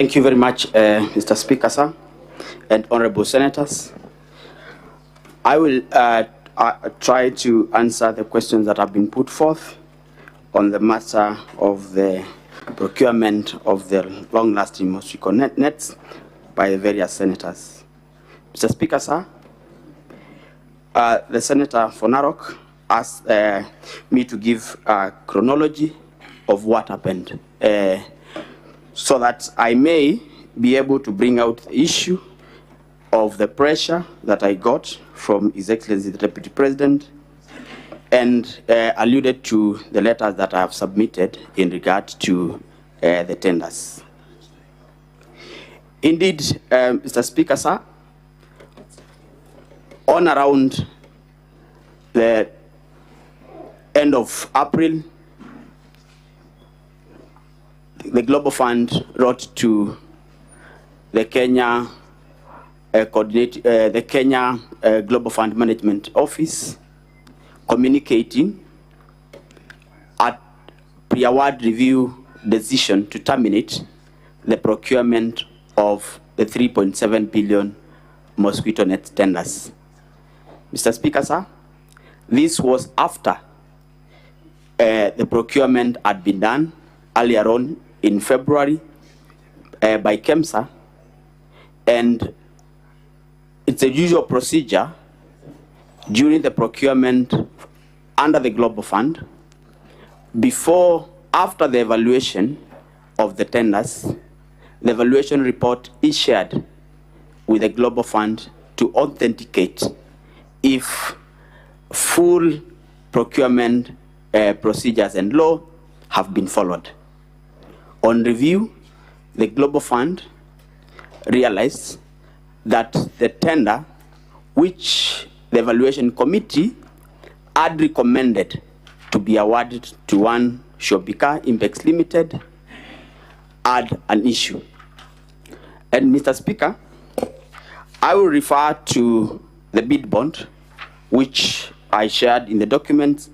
Thank you very much, Mr. Speaker, sir, and honorable senators. I will try to answer the questions that have been put forth on the matter of the procurement of the long-lasting mosquito nets by the various senators. Mr. Speaker, sir, the senator for Narok asked me to give a chronology of what happened, so that I may be able to bring out the issue of the pressure that I got from His Excellency the Deputy President, and alluded to the letters that I have submitted in regard to the tenders. Indeed, Mr. Speaker, sir, on around the end of April, the Global Fund wrote to the Kenya Global Fund Management Office, communicating a pre-award review decision to terminate the procurement of the 3.7 billion mosquito net tenders. Mr. Speaker, sir, this was after the procurement had been done earlier on in February by Kemsa, and it's a usual procedure during the procurement under the Global Fund. After the evaluation of the tenders, the evaluation report is shared with the Global Fund to authenticate if full procurement procedures and law have been followed. On review, the Global Fund realized that the tender, which the evaluation committee had recommended to be awarded to one Shobika Impex Limited, had an issue. And Mr. Speaker, I will refer to the bid bond, which I shared in the documents.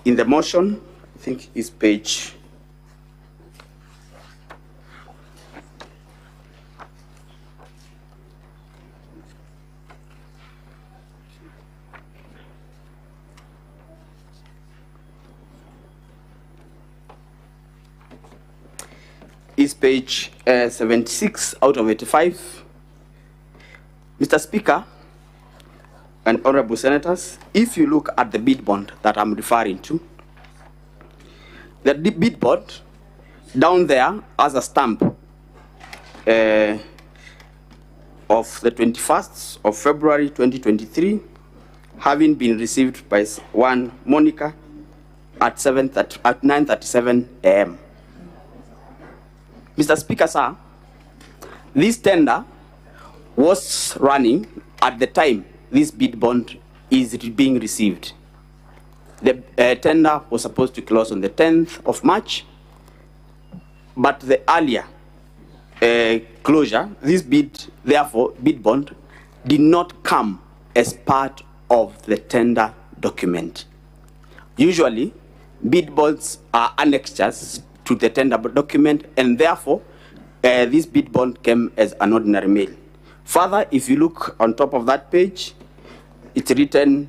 In the motion, I think it's page is page 76 out of 85. Mr. Speaker and honorable senators, if you look at the bid bond that I'm referring to, the bid bond down there has a stamp of the 21st of February 2023, having been received by one Monica at 9:37 a.m. Mr. Speaker, sir, this tender was running at the time this bid bond is being received. The tender was supposed to close on the 10th of March, but the earlier closure, this bid bond, did not come as part of the tender document. Usually, bid bonds are annexures to the tender document, and therefore, this bid bond came as an ordinary mail. Further, if you look on top of that page, it's written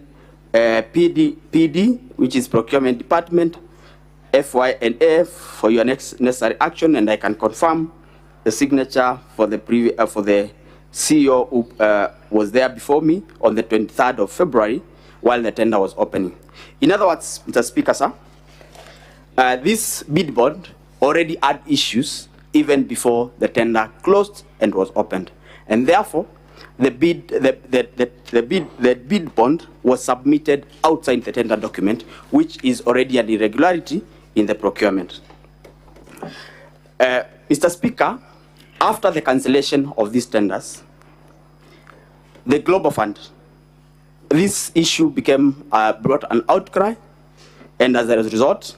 PD, which is Procurement Department, FY&F for your next necessary action, and I can confirm the signature for the CEO who was there before me on the 23rd of February while the tender was opening. In other words, Mr. Speaker, sir, this bid bond already had issues even before the tender closed and was opened, and therefore the bid bond was submitted outside the tender document, which is already an irregularity in the procurement. Mr. Speaker, after the cancellation of these tenders, the Global Fund, this issue brought an outcry, and as a result,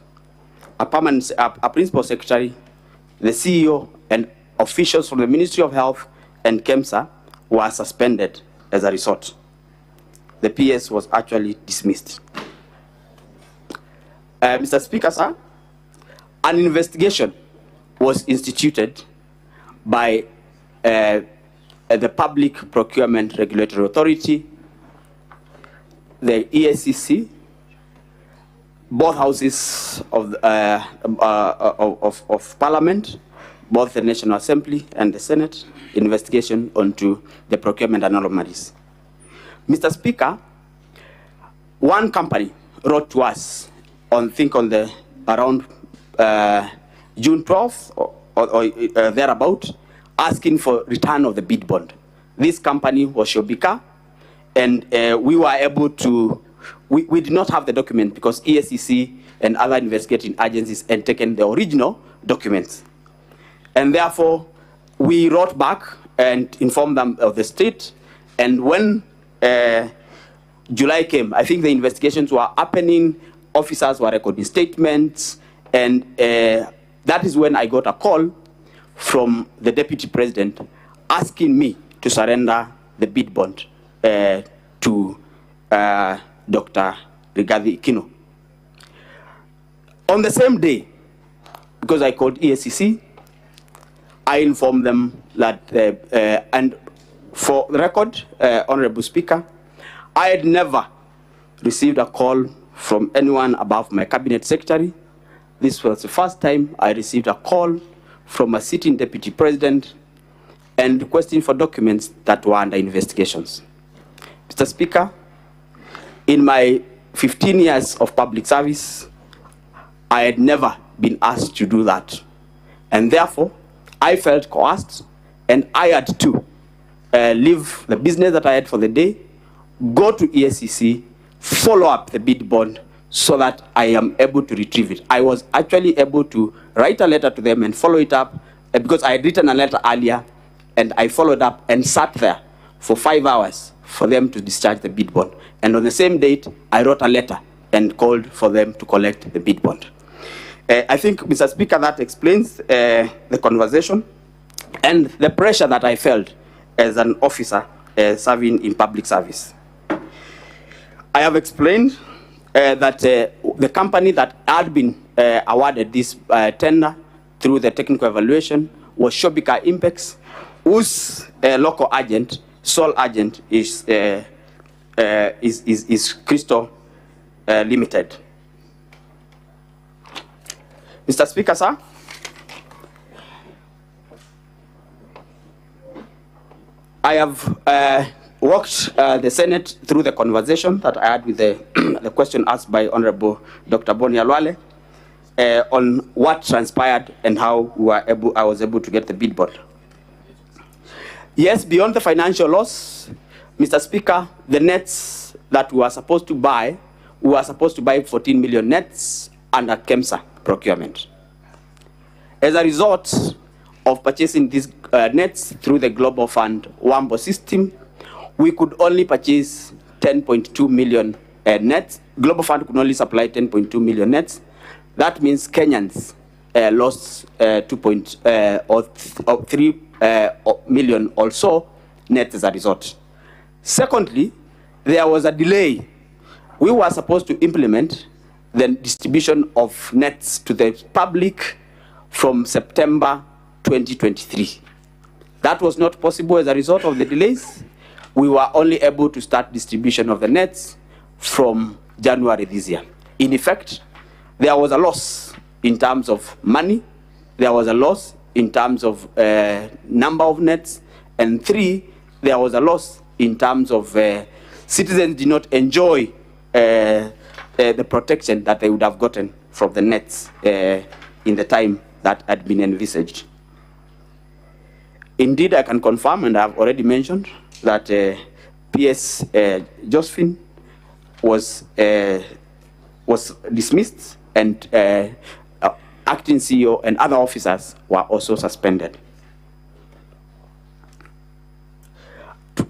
a principal secretary the CEO and officials from the Ministry of Health and Kemsa were suspended as a result. The PS was actually dismissed. Mr. Speaker, sir, an investigation was instituted by the Public Procurement Regulatory Authority, the EACC, both houses of Parliament, both the National Assembly and the Senate, investigation onto the procurement anomalies. Mr. Speaker, one company wrote to us on around June 12th or thereabout, asking for return of the bid bond. This company was Shobika, and we were able to, we did not have the document because EACC and other investigating agencies had taken the original documents. And therefore, we wrote back and informed them of the state. And when July came, I think the investigations were happening, officers were recording statements, and that is when I got a call from the Deputy President asking me to surrender the bid bond to Dr. Rigathi Kino. On the same day, because I called EACC, I informed them that, and for the record, Honorable Speaker, I had never received a call from anyone above my cabinet secretary. This was the first time I received a call from a sitting deputy president and requesting for documents that were under investigations. Mr. Speaker, in my 15 years of public service, I had never been asked to do that. And therefore, I felt coerced, and I had to leave the business that I had for the day, go to EACC, follow up the bid bond so that I am able to retrieve it. I was actually able to write a letter to them and follow it up because I had written a letter earlier, and I followed up and sat there for 5 hours for them to discharge the bid bond. And on the same date, I wrote a letter and called for them to collect the bid bond. I think, Mr. Speaker, that explains the conversation and the pressure that I felt as an officer serving in public service. I have explained that the company that had been awarded this tender through the technical evaluation was Shobika Impex, whose local agent, sole agent, is Crystal Limited. Mr. Speaker, sir, I have walked the Senate through the conversation that I had with the question asked by Honorable Dr. Boni Alwale on what transpired and how I was able to get the bid bond. Yes, beyond the financial loss, Mr. Speaker, the nets that we were supposed to buy 14 million nets under Kemsa procurement. As a result of purchasing these nets through the Global Fund WAMBO system, we could only purchase 10.2 million nets. Global Fund could only supply 10.2 million nets. That means Kenyans lost 3 million or so nets as a result. Secondly, there was a delay. We were supposed to implement the distribution of nets to the public from September 2023. That was not possible as a result of the delays. We were only able to start distribution of the nets from January this year. In effect, there was a loss in terms of money, there was a loss in terms of number of nets, and 3, there was a loss in terms of citizens did not enjoy the protection that they would have gotten from the nets in the time that had been envisaged. Indeed, I can confirm, and I have already mentioned, that PS Josephine was dismissed, and acting CEO and other officers were also suspended.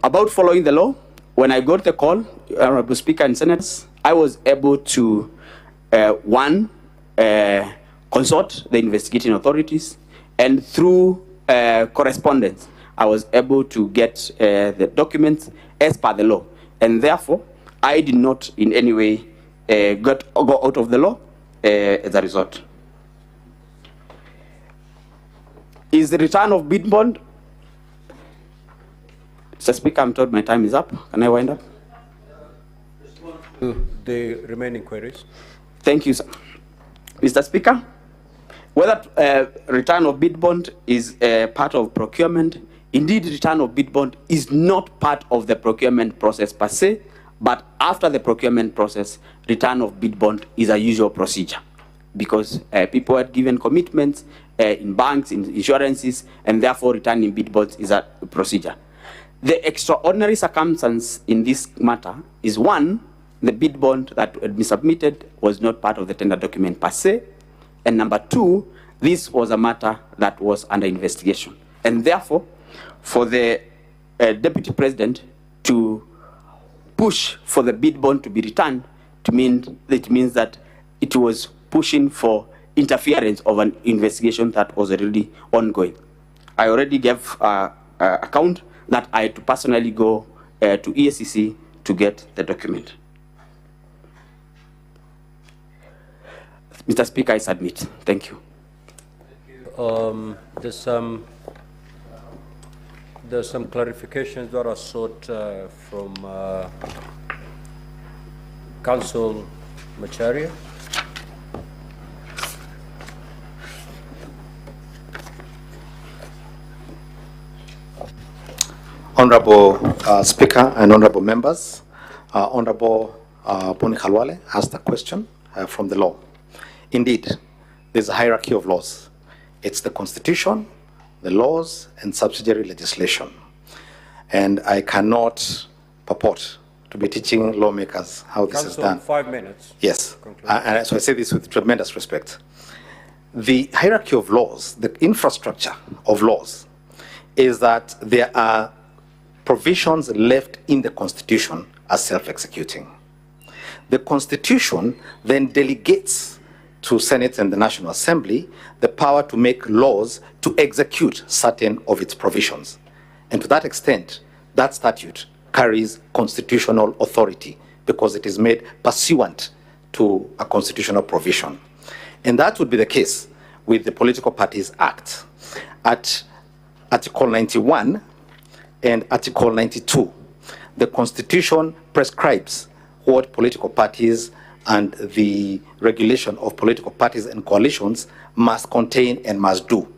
About following the law, when I got the call, Honorable Speaker and Senators, I was able to, consult the investigating authorities And through correspondence, I was able to get the documents as per the law. And therefore, I did not in any way go out of the law as a result. Is the return of bid bond? Mr. Speaker, I'm told my time is up. Can I wind up? The remaining queries. Thank you, sir. Mr. Speaker, whether return of bid bond is part of procurement, indeed return of bid bond is not part of the procurement process per se, but after the procurement process, return of bid bond is a usual procedure because people had given commitments in banks, in insurances, and therefore returning bid bonds is a procedure. The extraordinary circumstance in this matter is one, the bid bond that had been submitted was not part of the tender document per se. And number two, this was a matter that was under investigation. And therefore, for the Deputy President to push for the bid bond to be returned, it means that it was pushing for interference of an investigation that was already ongoing. I already gave account that I had to personally go to EACC to get the document. Mr. Speaker, I submit. Thank you. There's some clarifications that are sought from Council Macharia. Honorable Speaker and honorable members, Honorable Puni Khalwale asked a question from the law. Indeed, there's a hierarchy of laws. It's the Constitution, the laws, and subsidiary legislation. And I cannot purport to be teaching lawmakers how this is done. 5 minutes. Yes, and so I say this with tremendous respect. The hierarchy of laws, the infrastructure of laws, is that there are provisions left in the Constitution as self-executing. The Constitution then delegates to Senate and the National Assembly the power to make laws to execute certain of its provisions. And to that extent, that statute carries constitutional authority because it is made pursuant to a constitutional provision. And that would be the case with the Political Parties Act. At Article 91 and Article 92, the Constitution prescribes what political parties and the regulation of political parties and coalitions must contain and must do.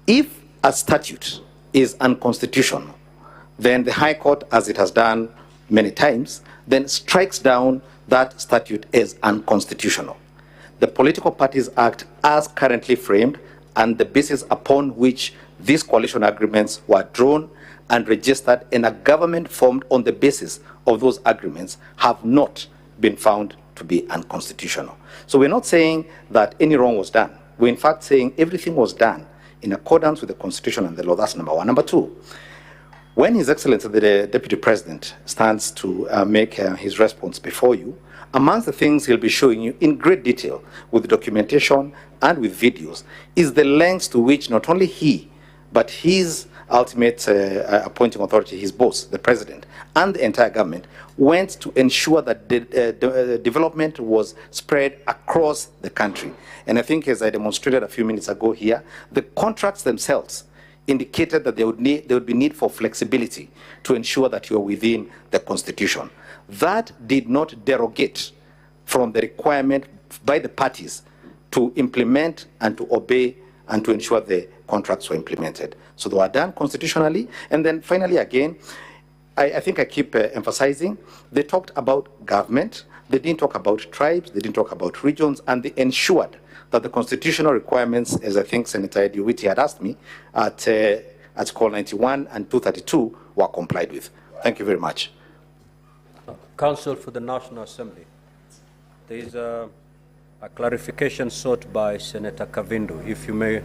If a statute is unconstitutional, then the High Court, as it has done many times, then strikes down that statute as unconstitutional. The Political Parties Act, as currently framed, and the basis upon which these coalition agreements were drawn and registered, and a government formed on the basis of those agreements, have not been found to be unconstitutional. So we're not saying that any wrong was done. We're in fact saying everything was done in accordance with the Constitution and the law. That's number one. Number two, when His Excellency the Deputy President stands to make his response before you, amongst the things he'll be showing you in great detail with documentation and with videos is the lengths to which not only he, but his ultimate appointing authority, his boss, the President, and the entire government went to ensure that the development was spread across the country. And I think, as I demonstrated a few minutes ago here, the contracts themselves indicated that there would be need for flexibility to ensure that you are within the Constitution. That did not derogate from the requirement by the parties to implement and to obey and to ensure the contracts were implemented. So they were done constitutionally. And then finally, again, I think I keep emphasizing, they talked about government, they didn't talk about tribes, they didn't talk about regions, and they ensured that the constitutional requirements, as I think Senator Ediwiti had asked me, at Article 91 and 232 were complied with. Thank you very much. Counsel for the National Assembly. There is a clarification sought by Senator Kavindu. If you may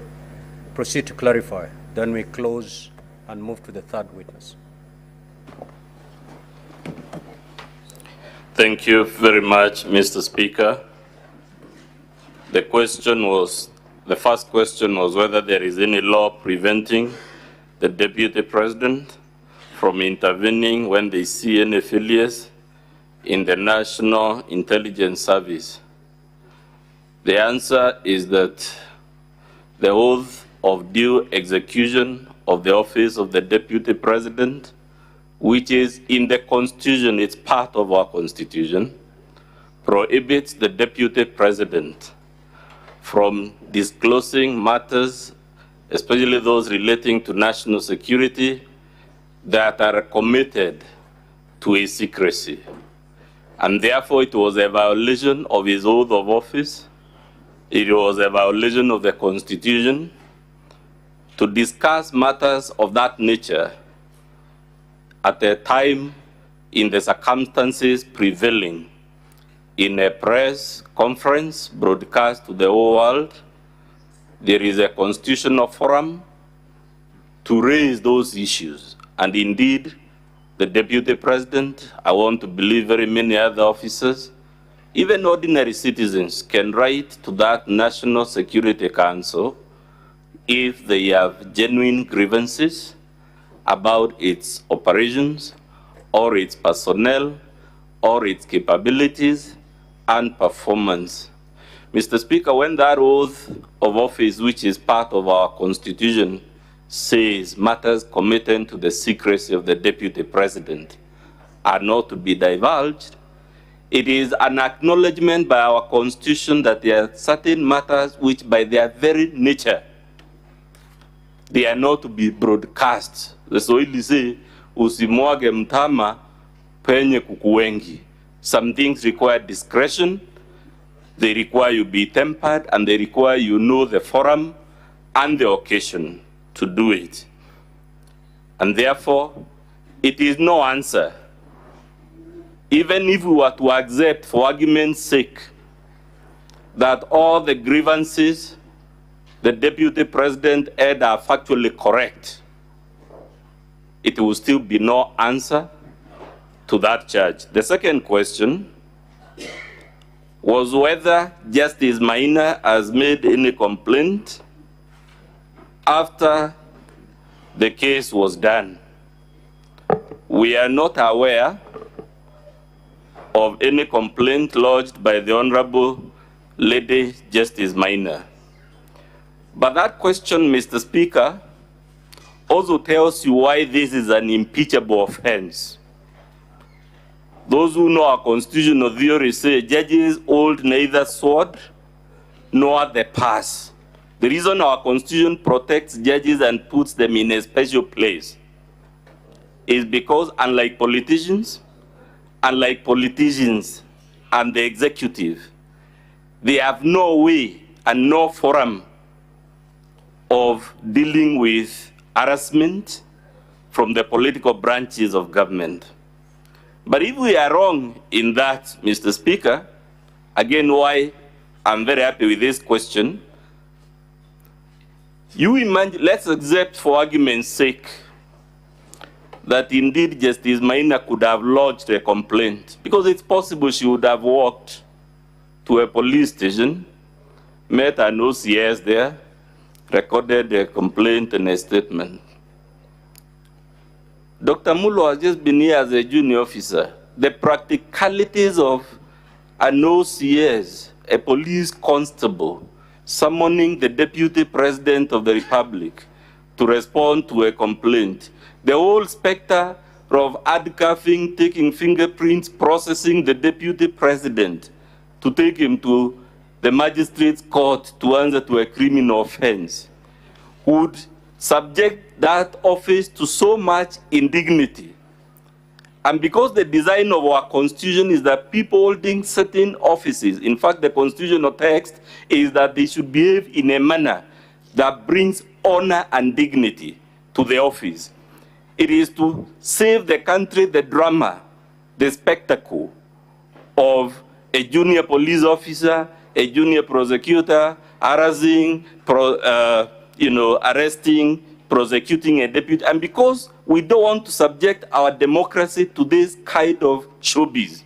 proceed to clarify, then we close and move to the third witness. Thank you very much, Mr. Speaker. The question was The first question was whether there is any law preventing the Deputy President from intervening when they see any failures in the National Intelligence Service. The answer is that the oath of due execution of the office of the Deputy President, which is in the Constitution, it's part of our Constitution, prohibits the Deputy President from disclosing matters, especially those relating to national security, that are committed to his secrecy. And therefore, it was a violation of his oath of office. It was a violation of the Constitution to discuss matters of that nature at a time in the circumstances prevailing in a press conference broadcast to the whole world. There is a constitutional forum to raise those issues. And indeed, the Deputy President, I want to believe very many other officers, even ordinary citizens, can write to that National Security Council if they have genuine grievances about its operations or its personnel or its capabilities and performance. Mr. Speaker, when that oath of office, which is part of our Constitution, says matters committed to the secrecy of the Deputy President are not to be divulged, it is an acknowledgement by our Constitution that there are certain matters which by their very nature, they are not to be broadcast. The Swahili say, usimwage mtama penye kuku wengi. Some things require discretion, they require you be tempered, and they require you know the forum and the occasion to do it. And therefore, it is no answer. Even if we were to accept, for argument's sake, that all the grievances the Deputy President had are factually correct, it will still be no answer to that charge. The second question was whether Justice Maina has made any complaint after the case was done. We are not aware of any complaint lodged by the Honorable Lady Justice Maina. But that question, Mr. Speaker, also tells you why this is an impeachable offense. Those who know our constitutional theory say judges hold neither sword nor the purse. The reason our Constitution protects judges and puts them in a special place is because, unlike politicians and the executive, they have no way and no forum of dealing with harassment from the political branches of government. But if we are wrong in that, Mr. Speaker, again, why I'm very happy with this question, you imagine, let's accept for argument's sake that indeed Justice Maina could have lodged a complaint, because it's possible she would have walked to a police station, met an OCS there, recorded a complaint and a statement. Dr. Mulo has just been here as a junior officer. The practicalities of an OCS, a police constable, summoning the Deputy President of the Republic to respond to a complaint, the whole specter of handcuffing, taking fingerprints, processing the Deputy President to take him to the magistrate's court to answer to a criminal offense, would subject that office to so much indignity. And because the design of our Constitution is that people holding certain offices, in fact, the constitutional text is that they should behave in a manner that brings honor and dignity to the office. It is to save the country the drama, the spectacle of a junior police officer, a junior prosecutor, harassing, arresting, prosecuting a deputy. And because we don't want to subject our democracy to this kind of showbiz,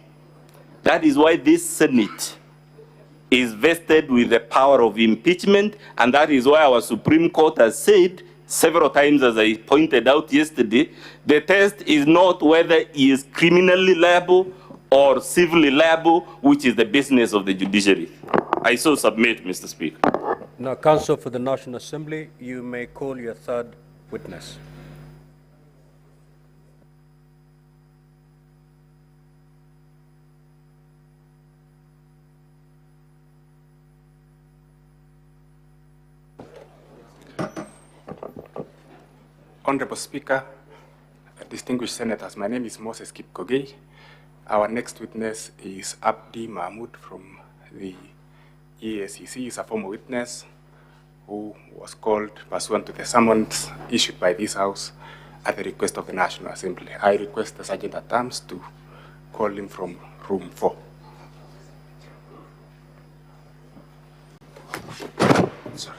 that is why this Senate is vested with the power of impeachment, and that is why our Supreme Court has said several times, as I pointed out yesterday, the test is not whether he is criminally liable or civilly liable, which is the business of the judiciary. I so submit, Mr. Speaker. Now, Counsel for the National Assembly, you may call your third witness. Honorable Speaker, distinguished senators, my name is Moses Kipkogei. Our next witness is Abdi Mahmoud from the EACC. He's a former witness who was called pursuant to the summons issued by this House at the request of the National Assembly. I request the Sergeant at Arms to call him from room 4. Sorry.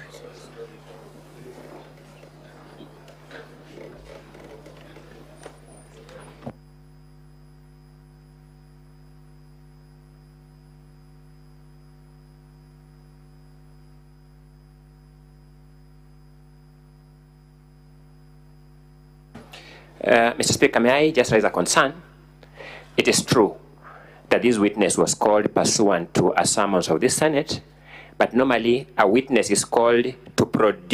Mr. Speaker, may I just raise a concern? It is true that this witness was called pursuant to a summons of the Senate, but normally a witness is called to produce